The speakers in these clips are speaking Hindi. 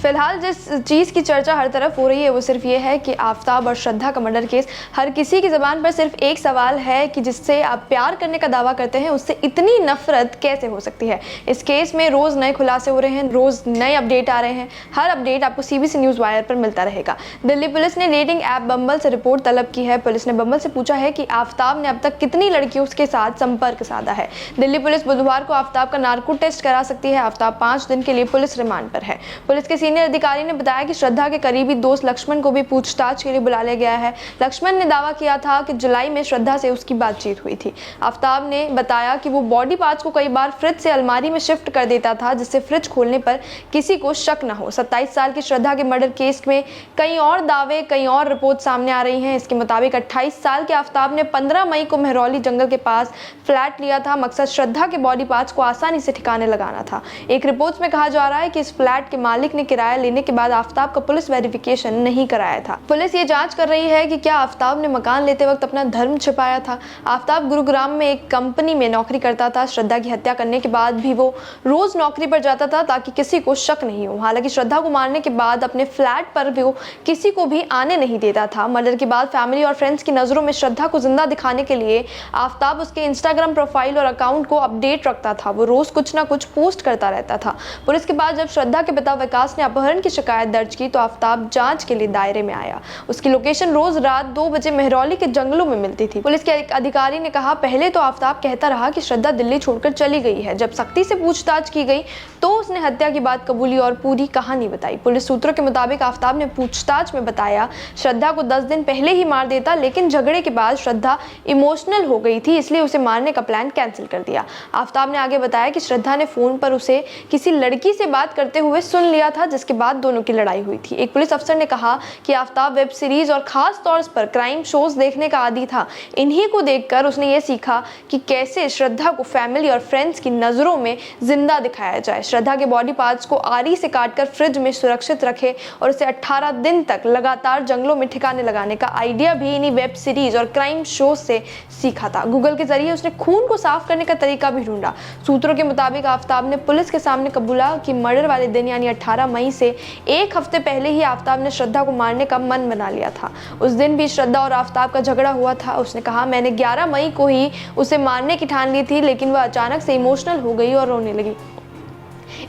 फिलहाल जिस चीज़ की चर्चा हर तरफ हो रही है वो सिर्फ ये है कि आफताब और श्रद्धा का मर्डर केस, हर किसी की ज़बान पर सिर्फ एक सवाल है कि जिससे आप प्यार करने का दावा करते हैं उससे इतनी नफरत कैसे हो सकती है। इस केस में रोज़ नए खुलासे हो रहे हैं, रोज़ नए अपडेट आ रहे हैं। हर अपडेट आपको CBC न्यूज़ वायर पर मिलता रहेगा। दिल्ली पुलिस ने डेटिंग ऐप बम्बल से रिपोर्ट तलब की है। पुलिस ने बम्बल से पूछा है कि आफताब ने अब तक कितनी लड़कियों के साथ संपर्क साधा है। दिल्ली पुलिस बुधवार को आफताब का नार्को टेस्ट करा सकती है। आफताब 5 दिन के लिए पुलिस रिमांड पर है। पुलिस के सीनियर अधिकारी ने बताया कि श्रद्धा के करीबी दोस्त लक्ष्मण को भी पूछताछ के लिए बुला लिया गया है। लक्ष्मण ने दावा किया था कि जुलाई में श्रद्धा से उसकी बातचीत हुई थी। आफताब ने बताया कि वो बॉडी पार्ट्स को कई बार फ्रिज से अलमारी में शिफ्ट कर देता था जिससे फ्रिज खोलने पर किसी को शक न हो। 27 साल की श्रद्धा के मर्डर केस में कई और दावे, कई और रिपोर्ट सामने आ रही हैं। इसके मुताबिक 28 साल के आफताब ने 15 मई को मेहरौली जंगल के पास फ्लैट लिया था। मकसद श्रद्धा के बॉडी पार्ट्स को आसानी से ठिकाने लगाना था। एक रिपोर्ट में कहा जा रहा है कि इस फ्लैट के मालिक ने किराया लेने के बाद आफताब का पुलिस वेरिफिकेशन नहीं कराया था। पुलिस ये जांच कर रही है कि क्या आफताब ने मकान लेते वक्त अपना धर्म छिपाया था। आफताब गुरुग्राम में एक कंपनी में नौकरी करता था। श्रद्धा की हत्या करने के बाद भी वो रोज नौकरी पर जाता था ताकि किसी को शक नहीं हो। हालांकि श्रद्धा को मारने के बाद अपने फ्लैट पर वो किसी को भी आने नहीं देता था। मर्डर के बाद फैमिली और फ्रेंड्स की नजरों में श्रद्धा को जिंदा दिखाने के लिए आफताब उसके इंस्टाग्राम प्रोफाइल और अकाउंट को अपडेट रखता था। वो रोज कुछ ना कुछ पोस्ट करता रहता था। पुलिस के पास जब श्रद्धा के पिता विकास ने अपहरण की शिकायत दर्ज की तो आफताब जांच के लिए दायरे में आया। उसकी लोकेशन रोज रात 2 बजे मेहरौली के जंगलों में मिलती थी। पुलिस के अधिकारी ने कहा, पहले तो आफताब कहता रहा कि श्रद्धा दिल्ली छोड़कर चली गई है। जब सख्ती से पूछताछ की गई तो उसने हत्या की बात कबूली और पूरी कहानी बताई। पुलिस सूत्रों के मुताबिक आफताब ने पूछताछ में बताया, श्रद्धा को 10 दिन पहले ही मार देता, लेकिन झगड़े के बाद श्रद्धा इमोशनल हो गई थी, इसलिए उसे मारने का प्लान कैंसिल कर दिया। आफताब ने आगे बताया कि श्रद्धा ने फोन पर उसे किसी लड़की से बात करते हुए सुन लिया था, जिसके बाद दोनों की लड़ाई हुई थी। एक पुलिस अफसर ने कहा कि आफताब वेब सीरीज और खास तौर पर क्राइम शोज देखने का आदी था। इन्हीं को देखकर उसने ये सीखा कि कैसे श्रद्धा को फैमिली और फ्रेंड्स की नजरों में जिंदा दिखाया जाए। श्रद्धा के बॉडी पार्ट्स को आरी से काटकर फ्रिज में सुरक्षित रखे और उसे 18 दिन तक लगातार जंगलों में ठिकाने लगाने का आइडिया भी इन्हीं वेब सीरीज और क्राइम शो से सीखा था। गूगल के जरिए उसने खून को साफ करने का तरीका भी ढूंढा। सूत्रों के मुताबिक आफताब ने पुलिस के सामने कबूला कि मर्डर वाले दिन यानी 18 मई से एक हफ्ते पहले ही आफताब ने श्रद्धा को मारने का मन बना लिया था। उस दिन भी श्रद्धा और आफताब का झगड़ा हुआ था। उसने कहा, मैंने 11 मई को ही उसे मारने की ठान ली थी, लेकिन वह अचानक से इमोशनल हो गई और रोने लगी,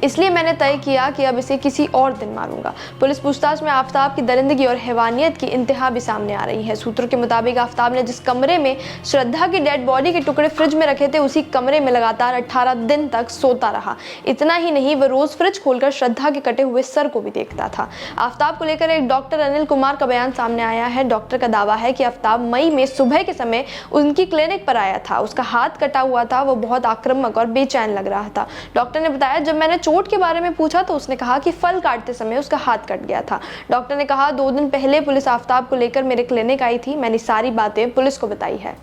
इसलिए मैंने तय किया कि अब इसे किसी और दिन मारूंगा। पुलिस पूछताछ में आफताब की दरिंदगी और हैवानियत की इंतहा भी सामने आ रही है। सूत्रों के मुताबिक आफताब ने जिस कमरे में श्रद्धा की डेड बॉडी के टुकड़े फ्रिज में रखे थे उसी कमरे में लगातार 18 दिन तक सोता रहा। इतना ही नहीं, वह रोज फ्रिज खोलकर श्रद्धा के कटे हुए सर को भी देखता था। आफताब को लेकर एक डॉक्टर अनिल कुमार का बयान सामने आया है। डॉक्टर का दावा है कि आफताब मई में सुबह के समय उनकी क्लिनिक पर आया था। उसका हाथ कटा हुआ था, वो बहुत आक्रामक और बेचैन लग रहा था। डॉक्टर ने बताया, जब मैंने चोट के बारे में पूछा तो उसने कहा कि फल काटते समय उसका हाथ कट गया था। डॉक्टर ने कहा, 2 दिन पहले पुलिस आफताब को लेकर मेरे क्लिनिक आई थी। मैंने सारी बातें पुलिस को बताई है।